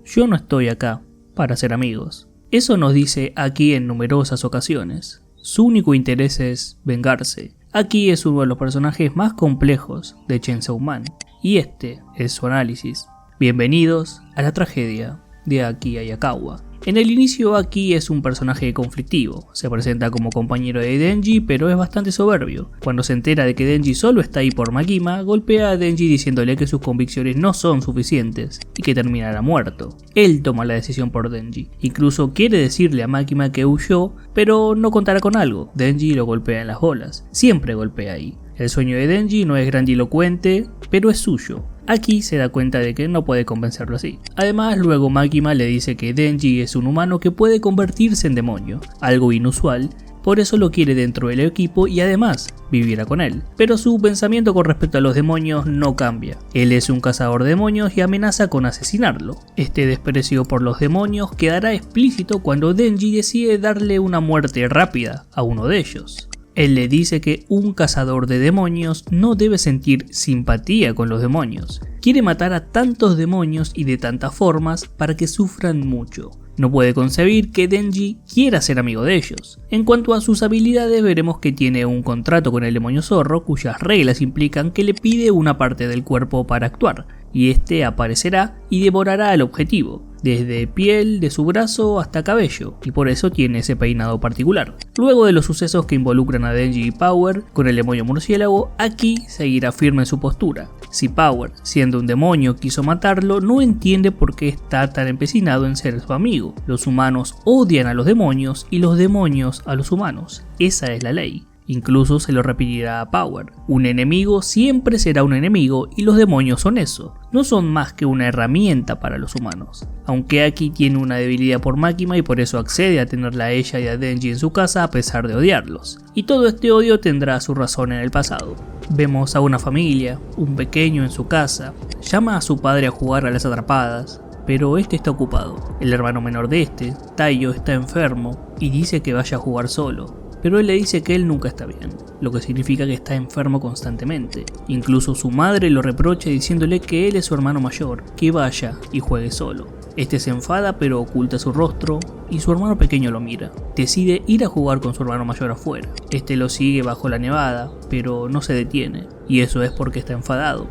Yo no estoy acá para ser amigos. Eso nos dice Aki en numerosas ocasiones. Su único interés es vengarse. Aki es uno de los personajes más complejos de Chainsaw Man, y este es su análisis. Bienvenidos a la tragedia de Aki Ayakawa. En el inicio, Aki es un personaje conflictivo, se presenta como compañero de Denji, pero es bastante soberbio. Cuando se entera de que Denji solo está ahí por Makima, golpea a Denji diciéndole que sus convicciones no son suficientes y que terminará muerto. Él toma la decisión por Denji, incluso quiere decirle a Makima que huyó, pero no contará con algo. Denji lo golpea en las bolas, siempre golpea ahí. El sueño de Denji no es grandilocuente, pero es suyo. Aki se da cuenta de que no puede convencerlo así. Además, luego Makima le dice que Denji es un humano que puede convertirse en demonio, algo inusual, por eso lo quiere dentro del equipo y además vivirá con él. Pero su pensamiento con respecto a los demonios no cambia. Él es un cazador de demonios y amenaza con asesinarlo. Este desprecio por los demonios quedará explícito cuando Denji decide darle una muerte rápida a uno de ellos. Él le dice que un cazador de demonios no debe sentir simpatía con los demonios. Quiere matar a tantos demonios y de tantas formas para que sufran mucho. No puede concebir que Denji quiera ser amigo de ellos. En cuanto a sus habilidades, veremos que tiene un contrato con el demonio zorro, cuyas reglas implican que le pide una parte del cuerpo para actuar, y este aparecerá y devorará al objetivo, desde piel de su brazo hasta cabello, y por eso tiene ese peinado particular. Luego de los sucesos que involucran a Denji y Power con el demonio murciélago, Aki seguirá firme en su postura. Si Power, siendo un demonio, quiso matarlo, no entiende por qué está tan empecinado en ser su amigo. Los humanos odian a los demonios y los demonios a los humanos. Esa es la ley. Incluso se lo repetirá a Power. Un enemigo siempre será un enemigo y los demonios son eso. No son más que una herramienta para los humanos. Aunque Aki tiene una debilidad por Makima y por eso accede a tenerla a ella y a Denji en su casa a pesar de odiarlos. Y todo este odio tendrá su razón en el pasado. Vemos a una familia, un pequeño en su casa, llama a su padre a jugar a las atrapadas, pero este está ocupado. El hermano menor de este, Taiyo, está enfermo y dice que vaya a jugar solo. Pero él le dice que él nunca está bien, lo que significa que está enfermo constantemente. Incluso su madre lo reprocha diciéndole que él es su hermano mayor, que vaya y juegue solo. Este se enfada pero oculta su rostro y su hermano pequeño lo mira. Decide ir a jugar con su hermano mayor afuera. Este lo sigue bajo la nevada, pero no se detiene, y eso es porque está enfadado.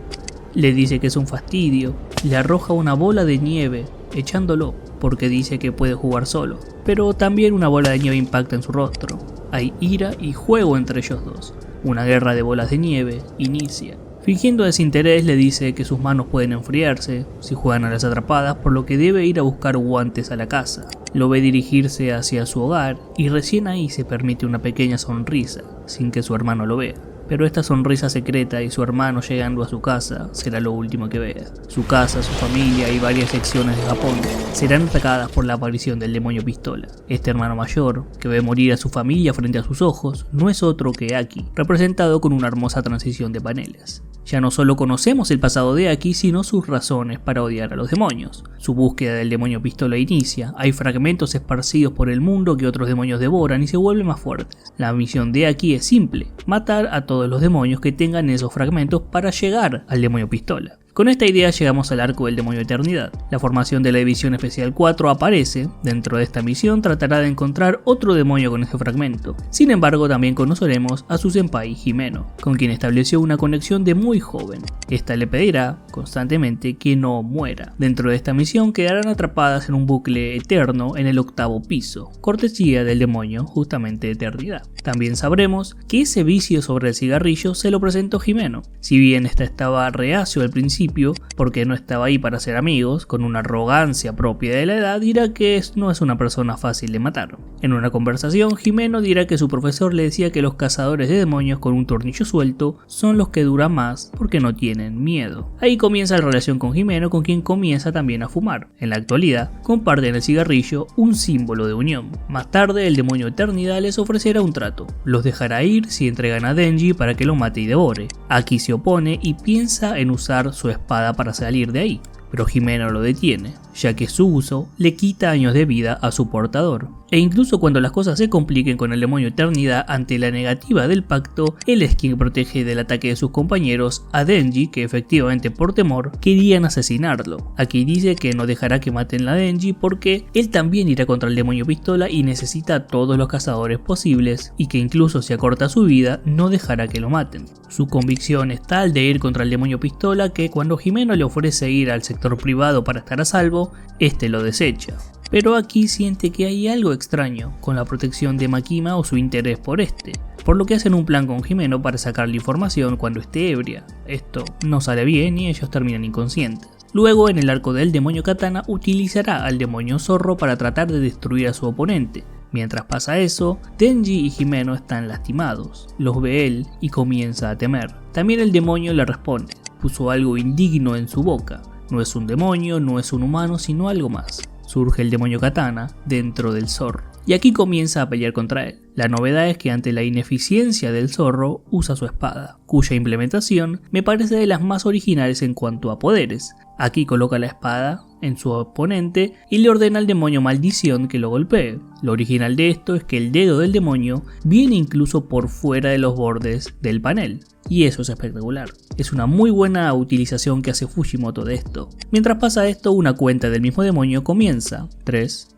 Le dice que es un fastidio, le arroja una bola de nieve, echándolo, porque dice que puede jugar solo. Pero también una bola de nieve impacta en su rostro. Hay ira y juego entre ellos dos. Una guerra de bolas de nieve inicia. Fingiendo desinterés, le dice que sus manos pueden enfriarse si juegan a las atrapadas, por lo que debe ir a buscar guantes a la casa. Lo ve dirigirse hacia su hogar y recién ahí se permite una pequeña sonrisa, sin que su hermano lo vea. Pero esta sonrisa secreta y su hermano llegando a su casa será lo último que vea. Su casa, su familia y varias secciones de Japón serán atacadas por la aparición del demonio pistola. Este hermano mayor, que ve morir a su familia frente a sus ojos, no es otro que Aki, representado con una hermosa transición de paneles. Ya no solo conocemos el pasado de Aki, sino sus razones para odiar a los demonios. Su búsqueda del demonio pistola inicia, hay fragmentos esparcidos por el mundo que otros demonios devoran y se vuelven más fuertes. La misión de Aki es simple, matar a todos los demonios que tengan esos fragmentos para llegar al demonio pistola. Con esta idea llegamos al arco del demonio eternidad. La formación de la División Especial 4 aparece. Dentro de esta misión tratará de encontrar otro demonio con ese fragmento. Sin embargo, también conoceremos a su senpai Himeno, con quien estableció una conexión de muy joven. Esta le pedirá constantemente que no muera. Dentro de esta misión quedarán atrapadas en un bucle eterno en el 8º piso, cortesía del demonio justamente eternidad. También sabremos que ese vicio sobre el cigarrillo se lo presentó Himeno. Si bien esta estaba reacio al principio, porque no estaba ahí para ser amigos, con una arrogancia propia de la edad, dirá que no es una persona fácil de matar. En una conversación, Himeno dirá que su profesor le decía que los cazadores de demonios con un tornillo suelto son los que duran más porque no tienen miedo. Ahí comienza la relación con Himeno, con quien comienza también a fumar. En la actualidad, comparten el cigarrillo, un símbolo de unión. Más tarde, el demonio eternidad les ofrecerá un trato. Los dejará ir si entregan a Denji para que lo mate y devore. Aki se opone y piensa en usar su espada para salir de ahí. pero Jimeno lo detiene, ya que su uso le quita años de vida a su portador. E incluso cuando las cosas se compliquen con el demonio Eternidad ante la negativa del pacto, él es quien protege del ataque de sus compañeros a Denji, que efectivamente por temor querían asesinarlo. Aquí dice que no dejará que maten a Denji porque él también irá contra el demonio pistola y necesita a todos los cazadores posibles, y que incluso si acorta su vida no dejará que lo maten. Su convicción es tal de ir contra el demonio pistola que cuando Jimeno le ofrece ir al sector privado para estar a salvo, este lo desecha. Pero aquí siente que hay algo extraño con la protección de Makima o su interés por este, por lo que hacen un plan con Jimeno para sacarle información cuando esté ebria. Esto no sale bien y ellos terminan inconscientes. Luego, en el arco del demonio Katana, utilizará al demonio Zorro para tratar de destruir a su oponente. Mientras pasa eso, Denji y Jimeno están lastimados, los ve él y comienza a temer. También el demonio le responde, puso algo indigno en su boca, no es un demonio, no es un humano, sino algo más. Surge el demonio Katana dentro del zorro, y aquí comienza a pelear contra él. La novedad es que ante la ineficiencia del zorro usa su espada, cuya implementación me parece de las más originales en cuanto a poderes. Aquí coloca la espada en su oponente y le ordena al demonio maldición que lo golpee. Lo original de esto es que el dedo del demonio viene incluso por fuera de los bordes del panel. Y eso es espectacular. Es una muy buena utilización que hace Fujimoto de esto. Mientras pasa esto, una cuenta del mismo demonio comienza. 3,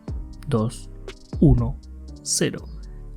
2, 1, 0.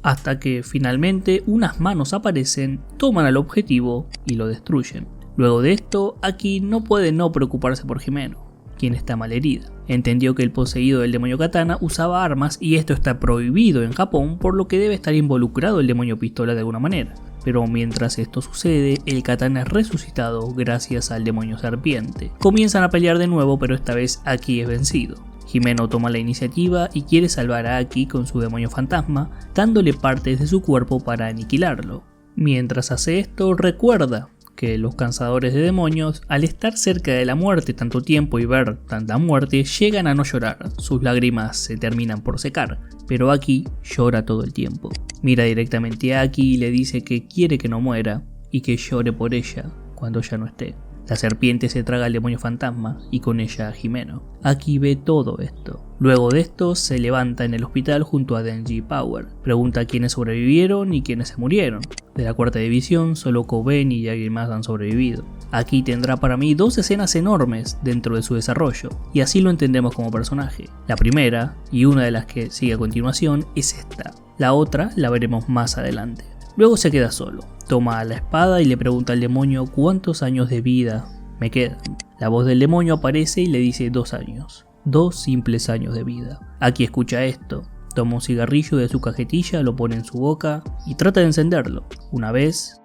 Hasta que finalmente unas manos aparecen, toman al objetivo y lo destruyen. Luego de esto, Aki no puede no preocuparse por Jimeno, quien está malherida. Entendió que el poseído del demonio Katana usaba armas y esto está prohibido en Japón, por lo que debe estar involucrado el demonio pistola de alguna manera. Pero mientras esto sucede, el katana es resucitado gracias al demonio serpiente. Comienzan a pelear de nuevo, pero esta vez Aki es vencido. Jimeno toma la iniciativa y quiere salvar a Aki con su demonio fantasma, dándole partes de su cuerpo para aniquilarlo. Mientras hace esto, recuerda que los cazadores de demonios, al estar cerca de la muerte tanto tiempo y ver tanta muerte, llegan a no llorar, sus lágrimas se terminan por secar, pero Aki llora todo el tiempo. Mira directamente a Aki y le dice que quiere que no muera y que llore por ella cuando ya no esté. La serpiente se traga al demonio fantasma y con ella a Jimeno. Aki ve todo esto. Luego de esto se levanta en el hospital junto a Denji y Power. Pregunta a quiénes sobrevivieron y quiénes se murieron. De la cuarta división solo Koben y alguien más han sobrevivido. Aquí tendrá para mí dos escenas enormes dentro de su desarrollo, y así lo entendemos como personaje. La primera, y una de las que sigue a continuación, es esta. La otra la veremos más adelante. Luego se queda solo, toma la espada y le pregunta al demonio cuántos años de vida me quedan. La voz del demonio aparece y le dice 2 años, 2 simples años de vida. Aki escucha esto, toma un cigarrillo de su cajetilla, lo pone en su boca y trata de encenderlo. Una vez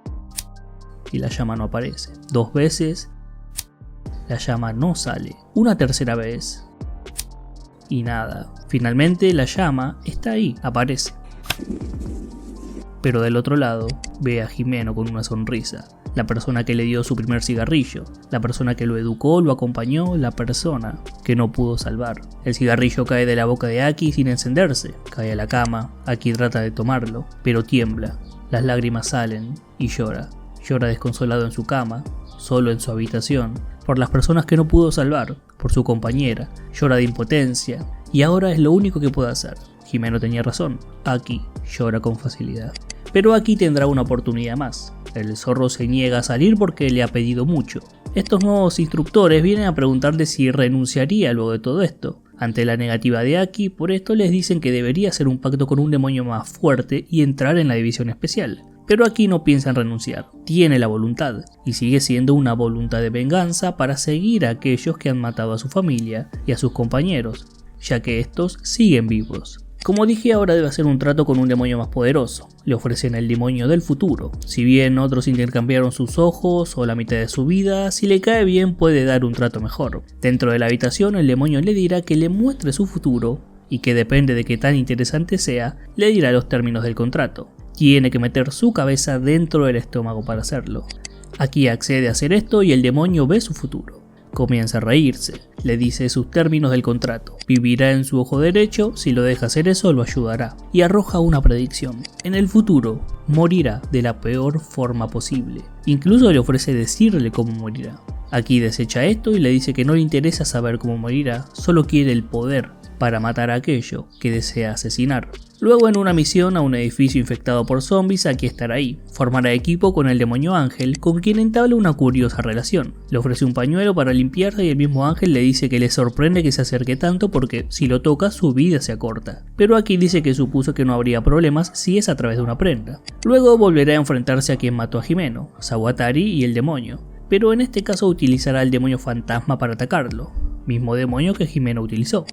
y la llama no aparece, 2 veces, la llama no sale, una tercera vez y nada. Finalmente la llama está ahí, aparece. Pero del otro lado ve a Jimeno con una sonrisa, la persona que le dio su primer cigarrillo, la persona que lo educó, lo acompañó, la persona que no pudo salvar. El cigarrillo cae de la boca de Aki sin encenderse, cae a la cama, Aki trata de tomarlo, pero tiembla, las lágrimas salen y llora. Llora desconsolado en su cama, solo en su habitación, por las personas que no pudo salvar, por su compañera, llora de impotencia, y ahora es lo único que puede hacer. Jimeno tenía razón, Aki llora con facilidad. Pero Aki tendrá una oportunidad más. El zorro se niega a salir porque le ha pedido mucho. Estos nuevos instructores vienen a preguntarle si renunciaría luego de todo esto. Ante la negativa de Aki, por esto les dicen que debería hacer un pacto con un demonio más fuerte y entrar en la división especial. Pero Aki no piensa en renunciar, tiene la voluntad, y sigue siendo una voluntad de venganza para seguir a aquellos que han matado a su familia y a sus compañeros, ya que estos siguen vivos. Como dije, ahora debe hacer un trato con un demonio más poderoso. Le ofrecen el demonio del futuro. Si bien otros intercambiaron sus ojos o la mitad de su vida, si le cae bien puede dar un trato mejor. Dentro de la habitación el demonio le dirá que le muestre su futuro y que depende de qué tan interesante sea, le dirá los términos del contrato. Tiene que meter su cabeza dentro del estómago para hacerlo. Aquí accede a hacer esto y el demonio ve su futuro. Comienza a reírse, le dice sus términos del contrato, vivirá en su ojo derecho, si lo deja hacer eso lo ayudará, y arroja una predicción, en el futuro morirá de la peor forma posible, incluso le ofrece decirle cómo morirá. Aki desecha esto y le dice que no le interesa saber cómo morirá, solo quiere el poder para matar a aquello que desea asesinar. Luego, en una misión a un edificio infectado por zombies, Aki estará ahí. Formará equipo con el demonio Ángel, con quien entabla una curiosa relación. Le ofrece un pañuelo para limpiarse y el mismo Ángel le dice que le sorprende que se acerque tanto porque si lo toca su vida se acorta. Pero Aki dice que supuso que no habría problemas si es a través de una prenda. Luego volverá a enfrentarse a quien mató a Himeno, Sawatari y el demonio. Pero en este caso utilizará al demonio fantasma para atacarlo, mismo demonio que Himeno utilizó.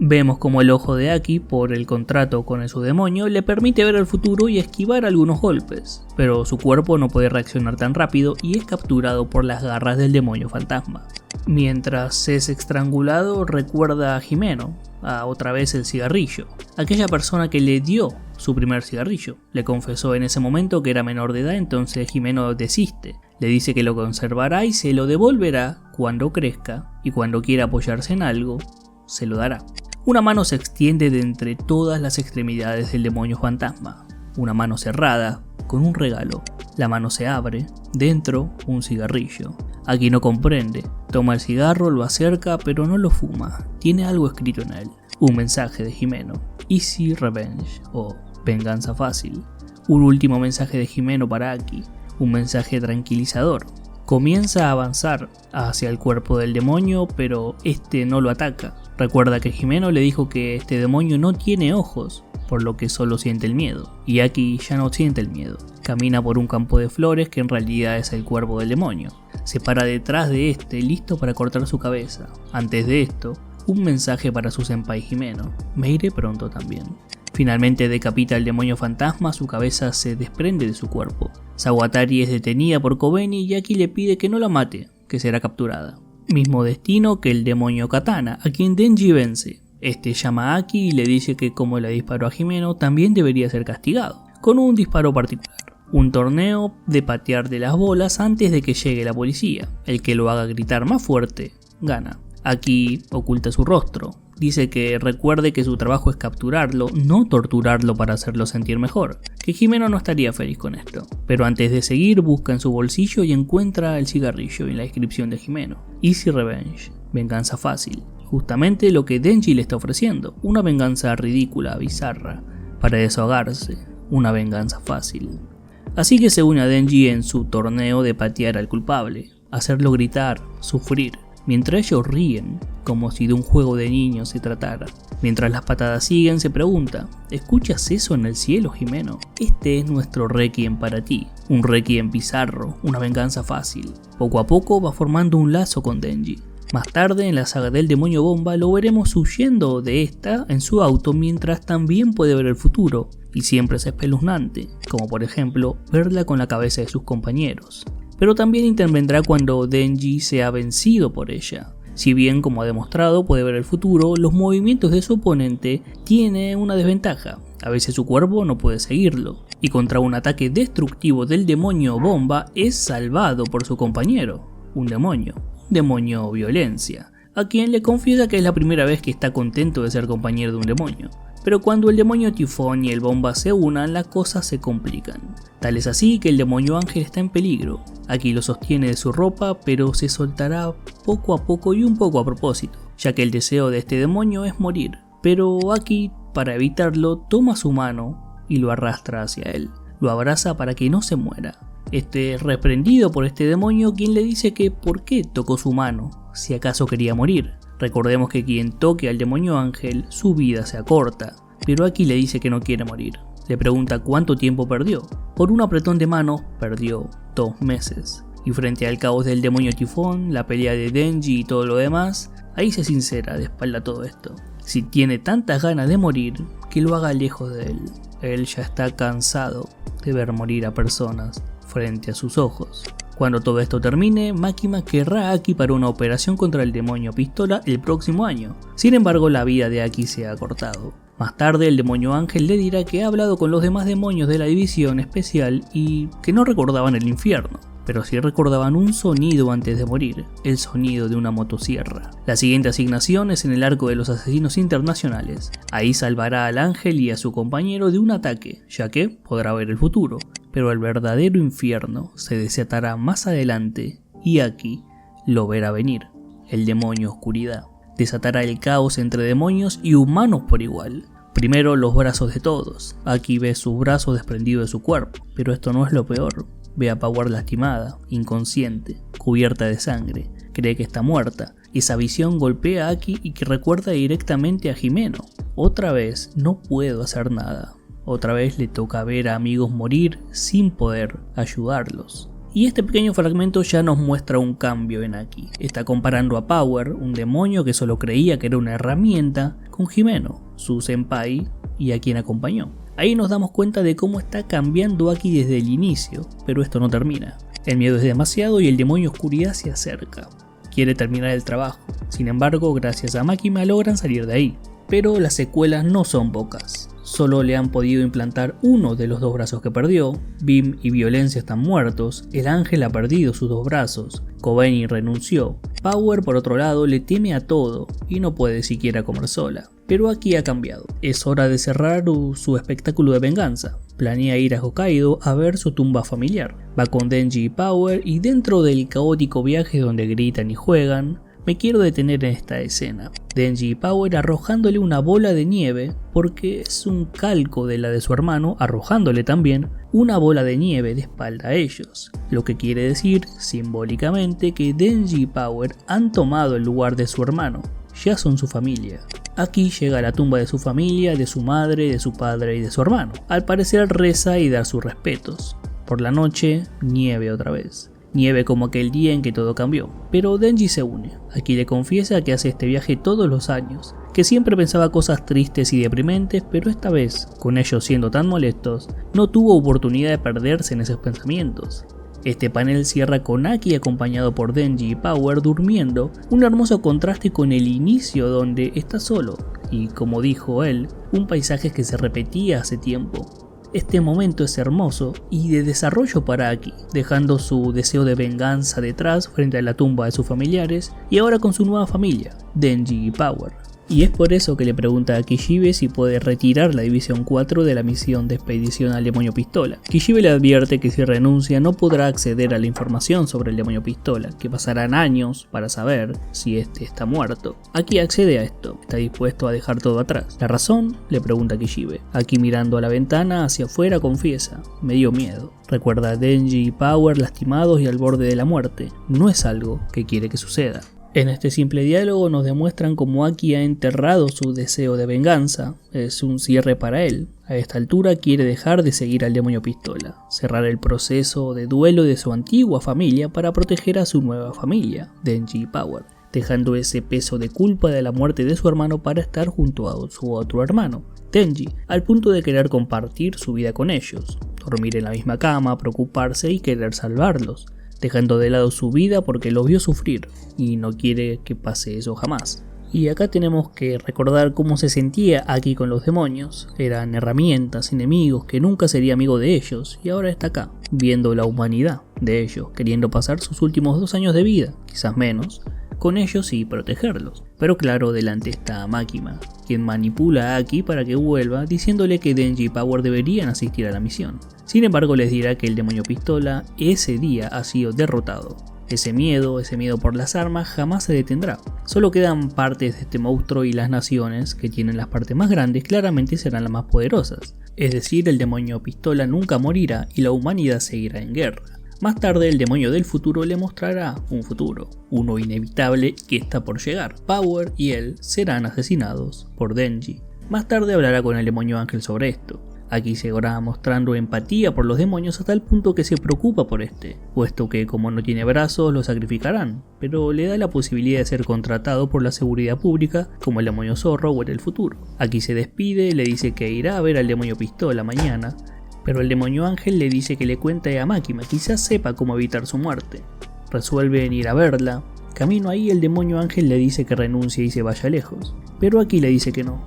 Vemos como el ojo de Aki, por el contrato con su demonio, le permite ver el futuro y esquivar algunos golpes, pero su cuerpo no puede reaccionar tan rápido y es capturado por las garras del demonio fantasma. Mientras es estrangulado, recuerda a Himeno, a otra vez el cigarrillo, aquella persona que le dio su primer cigarrillo. Le confesó en ese momento que era menor de edad, entonces Himeno desiste. Le dice que lo conservará y se lo devolverá cuando crezca, y cuando quiera apoyarse en algo, se lo dará. Una mano se extiende de entre todas las extremidades del demonio fantasma. Una mano cerrada, con un regalo. La mano se abre, dentro un cigarrillo. Aki no comprende, toma el cigarro, lo acerca, pero no lo fuma. Tiene algo escrito en él. Un mensaje de Himeno. Easy Revenge, o venganza fácil. Un último mensaje de Himeno para Aki. Un mensaje tranquilizador. Comienza a avanzar hacia el cuerpo del demonio, pero este no lo ataca. Recuerda que Himeno le dijo que este demonio no tiene ojos, por lo que solo siente el miedo. Y Aki ya no siente el miedo. Camina por un campo de flores que en realidad es el cuerpo del demonio. Se para detrás de este, listo para cortar su cabeza. Antes de esto, un mensaje para su senpai Himeno. Me iré pronto también. Finalmente decapita al demonio fantasma, su cabeza se desprende de su cuerpo. Sawatari es detenida por Kobeni y Aki le pide que no la mate, que será capturada. Mismo destino que el demonio Katana, a quien Denji vence. Este llama a Aki y le dice que como le disparó a Himeno, también debería ser castigado, con un disparo particular. Un torneo de patear de las bolas antes de que llegue la policía. El que lo haga gritar más fuerte, gana. Aki oculta su rostro. Dice que recuerde que su trabajo es capturarlo, no torturarlo para hacerlo sentir mejor, que Himeno no estaría feliz con esto. Pero antes de seguir busca en su bolsillo y encuentra el cigarrillo y la inscripción de Himeno. Easy Revenge, venganza fácil. Justamente lo que Denji le está ofreciendo, una venganza ridícula, bizarra, para desahogarse, una venganza fácil. Así que se une a Denji en su torneo de patear al culpable, hacerlo gritar, sufrir. Mientras ellos ríen, como si de un juego de niños se tratara. Mientras las patadas siguen, se pregunta: ¿escuchas eso en el cielo, Himeno? Este es nuestro requiem para ti. Un requiem bizarro, una venganza fácil. Poco a poco va formando un lazo con Denji. Más tarde, en la saga del demonio bomba, lo veremos huyendo de esta en su auto mientras también puede ver el futuro. Y siempre es espeluznante, como por ejemplo, verla con la cabeza de sus compañeros. Pero también intervendrá cuando Denji sea vencido por ella. Si bien, como ha demostrado, puede ver el futuro, los movimientos de su oponente tiene una desventaja. A veces su cuerpo no puede seguirlo, y contra un ataque destructivo del demonio bomba es salvado por su compañero, un demonio violencia, a quien le confiesa que es la primera vez que está contento de ser compañero de un demonio. Pero cuando el demonio tifón y el bomba se unan, las cosas se complican. Tal es así que el demonio ángel está en peligro. Aki lo sostiene de su ropa, pero se soltará poco a poco y un poco a propósito, ya que el deseo de este demonio es morir. Pero Aki, para evitarlo, toma su mano y lo arrastra hacia él. Lo abraza para que no se muera. Este es reprendido por este demonio, quien le dice que por qué tocó su mano, si acaso quería morir. Recordemos que quien toque al demonio ángel, su vida se acorta, pero Aki le dice que no quiere morir. Le pregunta cuánto tiempo perdió. Por un apretón de mano, perdió 2 meses. Y frente al caos del demonio tifón, la pelea de Denji y todo lo demás, ahí se sincera de espalda todo esto. Si tiene tantas ganas de morir, que lo haga lejos de él. Él ya está cansado de ver morir a personas frente a sus ojos. Cuando todo esto termine, Makima querrá a Aki para una operación contra el demonio pistola el próximo año. Sin embargo, la vida de Aki se ha cortado. Más tarde, el demonio ángel le dirá que ha hablado con los demás demonios de la división especial y que no recordaban el infierno, pero sí recordaban un sonido antes de morir, el sonido de una motosierra. La siguiente asignación es en el arco de los asesinos internacionales. Ahí salvará al ángel y a su compañero de un ataque, ya que podrá ver el futuro. Pero el verdadero infierno se desatará más adelante y Aki lo verá venir. El demonio oscuridad desatará el caos entre demonios y humanos por igual. Primero los brazos de todos. Aki ve sus brazos desprendidos de su cuerpo, pero esto no es lo peor. Ve a Power lastimada, inconsciente, cubierta de sangre. Cree que está muerta. Esa visión golpea a Aki y que recuerda directamente a Himeno. Otra vez no puedo hacer nada. Otra vez le toca ver a amigos morir sin poder ayudarlos. Y este pequeño fragmento ya nos muestra un cambio en Aki. Está comparando a Power, un demonio que solo creía que era una herramienta, con Himeno, su senpai y a quien acompañó. Ahí nos damos cuenta de cómo está cambiando Aki desde el inicio, pero esto no termina. El miedo es demasiado y el demonio oscuridad se acerca. Quiere terminar el trabajo, sin embargo gracias a Makima logran salir de ahí. Pero las secuelas no son pocas. Solo le han podido implantar uno de los 2 brazos que perdió, Bim y Violencia están muertos, el ángel ha perdido sus 2 brazos, Kobeni renunció, Power por otro lado le teme a todo y no puede siquiera comer sola. Pero aquí ha cambiado, es hora de cerrar su espectáculo de venganza. Planea ir a Hokkaido a ver su tumba familiar. Va con Denji y Power y dentro del caótico viaje donde gritan y juegan, me quiero detener en esta escena. Denji y Power arrojándole una bola de nieve porque es un calco de la de su hermano, arrojándole también una bola de nieve de espalda a ellos. Lo que quiere decir simbólicamente que Denji y Power han tomado el lugar de su hermano, ya son su familia. Aquí llega a la tumba de su familia, de su madre, de su padre y de su hermano. Al parecer reza y da sus respetos. Por la noche, nieve otra vez. Nieve como aquel día en que todo cambió, pero Denji se une. Aquí le confiesa que hace este viaje todos los años, que siempre pensaba cosas tristes y deprimentes, pero esta vez, con ellos siendo tan molestos, no tuvo oportunidad de perderse en esos pensamientos. Este panel cierra con Aki acompañado por Denji y Power durmiendo, un hermoso contraste con el inicio donde está solo, y como dijo él, un paisaje que se repetía hace tiempo. Este momento es hermoso y de desarrollo para Aki, dejando su deseo de venganza detrás frente a la tumba de sus familiares y ahora con su nueva familia, Denji y Power. Y es por eso que le pregunta a Kishibe si puede retirar la División 4 de la misión de expedición al Demonio Pistola. Kishibe le advierte que si renuncia no podrá acceder a la información sobre el Demonio Pistola, que pasarán años para saber si este está muerto. Aki accede a esto, está dispuesto a dejar todo atrás. ¿La razón? Le pregunta Kishibe. Aki mirando a la ventana hacia afuera confiesa, me dio miedo. Recuerda a Denji y Power lastimados y al borde de la muerte. No es algo que quiere que suceda. En este simple diálogo nos demuestran cómo Aki ha enterrado su deseo de venganza, es un cierre para él. A esta altura quiere dejar de seguir al Demonio Pistola, cerrar el proceso de duelo de su antigua familia para proteger a su nueva familia, Denji y Power, dejando ese peso de culpa de la muerte de su hermano para estar junto a su otro hermano, Denji, al punto de querer compartir su vida con ellos, dormir en la misma cama, preocuparse y querer salvarlos, dejando de lado su vida porque los vio sufrir y no quiere que pase eso jamás. Y acá tenemos que recordar cómo se sentía Aki con los demonios. Eran herramientas, enemigos, que nunca sería amigo de ellos, y ahora está acá, viendo la humanidad de ellos, queriendo pasar sus últimos 2 años de vida, quizás menos, con ellos y protegerlos. Pero claro, delante está Makima, quien manipula a Aki para que vuelva, diciéndole que Denji y Power deberían asistir a la misión. Sin embargo, les dirá que el Demonio Pistola ese día ha sido derrotado. Ese miedo por las armas jamás se detendrá. Solo quedan partes de este monstruo y las naciones que tienen las partes más grandes claramente serán las más poderosas. Es decir, el Demonio Pistola nunca morirá y la humanidad seguirá en guerra. Más tarde el demonio del futuro le mostrará un futuro, uno inevitable que está por llegar. Power y él serán asesinados por Denji. Más tarde hablará con el demonio ángel sobre esto. Aquí seguirá mostrando empatía por los demonios hasta el punto que se preocupa por este, puesto que como no tiene brazos lo sacrificarán, pero le da la posibilidad de ser contratado por la seguridad pública como el demonio zorro o en el futuro. Aquí se despide, le dice que irá a ver al demonio pistola mañana, pero el demonio ángel le dice que le cuente a Makima, quizás sepa cómo evitar su muerte. Resuelven ir a verla. Camino ahí el demonio ángel le dice que renuncie y se vaya lejos, pero aquí le dice que no,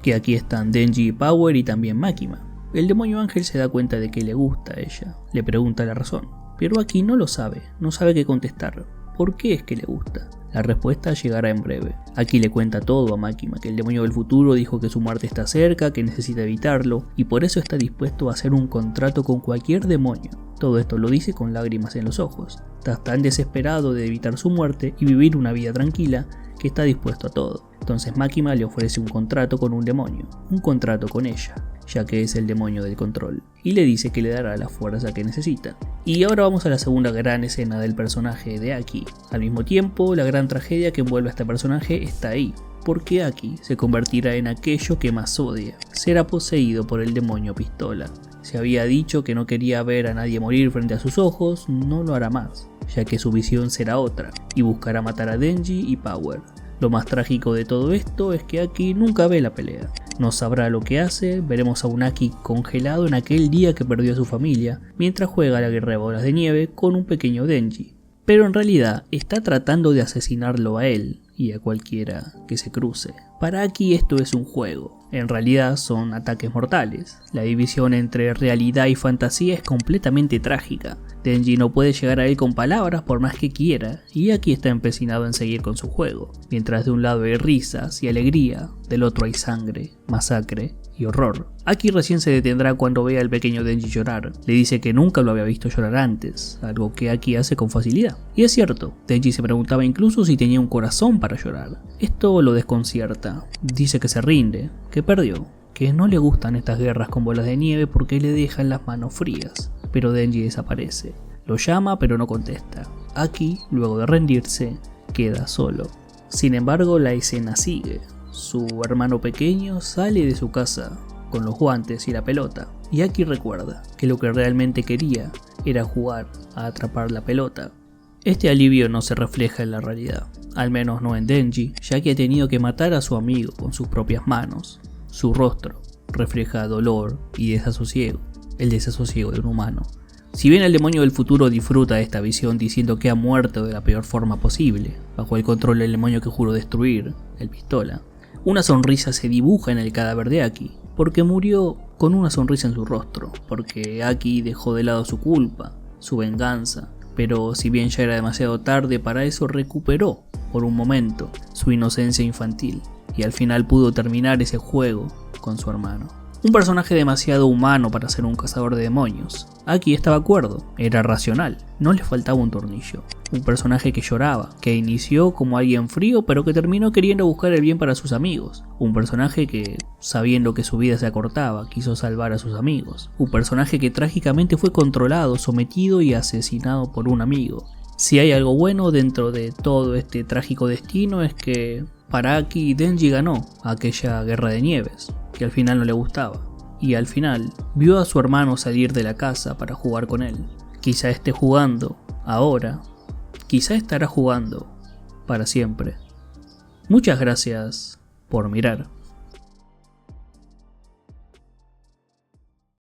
que aquí están Denji y Power y también Makima. El demonio ángel se da cuenta de que le gusta a ella, le pregunta la razón, pero aquí no lo sabe, no sabe qué contestar. ¿Por qué es que le gusta? La respuesta llegará en breve. Aquí le cuenta todo a Makima, que el demonio del futuro dijo que su muerte está cerca, que necesita evitarlo, y por eso está dispuesto a hacer un contrato con cualquier demonio. Todo esto lo dice con lágrimas en los ojos. Está tan desesperado de evitar su muerte y vivir una vida tranquila que está dispuesto a todo. Entonces Makima le ofrece un contrato con un demonio, un contrato con ella, ya que es el demonio del control, y le dice que le dará la fuerza que necesita. Y ahora vamos a la segunda gran escena del personaje de Aki. Al mismo tiempo, la gran tragedia que envuelve a este personaje está ahí, porque Aki se convertirá en aquello que más odia. Será poseído por el demonio Pistola. Se había dicho que no quería ver a nadie morir frente a sus ojos, no lo hará más, ya que su visión será otra, y buscará matar a Denji y Power. Lo más trágico de todo esto es que Aki nunca ve la pelea. No sabrá lo que hace, veremos a un Aki congelado en aquel día que perdió a su familia, mientras juega a la guerra de bolas de nieve con un pequeño Denji. Pero en realidad está tratando de asesinarlo a él y a cualquiera que se cruce. Para Aki esto es un juego, en realidad son ataques mortales. La división entre realidad y fantasía es completamente trágica. Denji no puede llegar a él con palabras por más que quiera, y Aki está empecinado en seguir con su juego. Mientras de un lado hay risas y alegría, del otro hay sangre, masacre y horror. Aki recién se detendrá cuando vea al pequeño Denji llorar. Le dice que nunca lo había visto llorar antes, algo que Aki hace con facilidad. Y es cierto, Denji se preguntaba incluso si tenía un corazón para llorar. Esto lo desconcierta. Dice que se rinde, que perdió, que no le gustan estas guerras con bolas de nieve porque le dejan las manos frías. Pero Denji desaparece. Lo llama pero no contesta. Aki, luego de rendirse, queda solo. Sin embargo, la escena sigue. Su hermano pequeño sale de su casa con los guantes y la pelota, y Aki recuerda que lo que realmente quería era jugar a atrapar la pelota. Este alivio no se refleja en la realidad, al menos no en Denji, ya que ha tenido que matar a su amigo con sus propias manos. Su rostro refleja dolor y desasosiego, el desasosiego de un humano. Si bien el demonio del futuro disfruta de esta visión diciendo que ha muerto de la peor forma posible, bajo el control del demonio que juró destruir, el Pistola, una sonrisa se dibuja en el cadáver de Aki, porque murió con una sonrisa en su rostro, porque Aki dejó de lado su culpa, su venganza, pero si bien ya era demasiado tarde para eso, recuperó por un momento su inocencia infantil y al final pudo terminar ese juego con su hermano. Un personaje demasiado humano para ser un cazador de demonios. Aki estaba de acuerdo, era racional, no le faltaba un tornillo. Un personaje que lloraba, que inició como alguien frío pero que terminó queriendo buscar el bien para sus amigos. Un personaje que, sabiendo que su vida se acortaba, quiso salvar a sus amigos. Un personaje que trágicamente fue controlado, sometido y asesinado por un amigo. Si hay algo bueno dentro de todo este trágico destino es que para Aki, Denji ganó aquella guerra de nieves, que al final no le gustaba, y al final vio a su hermano salir de la casa para jugar con él. Quizá esté jugando ahora, quizá estará jugando para siempre. Muchas gracias por mirar.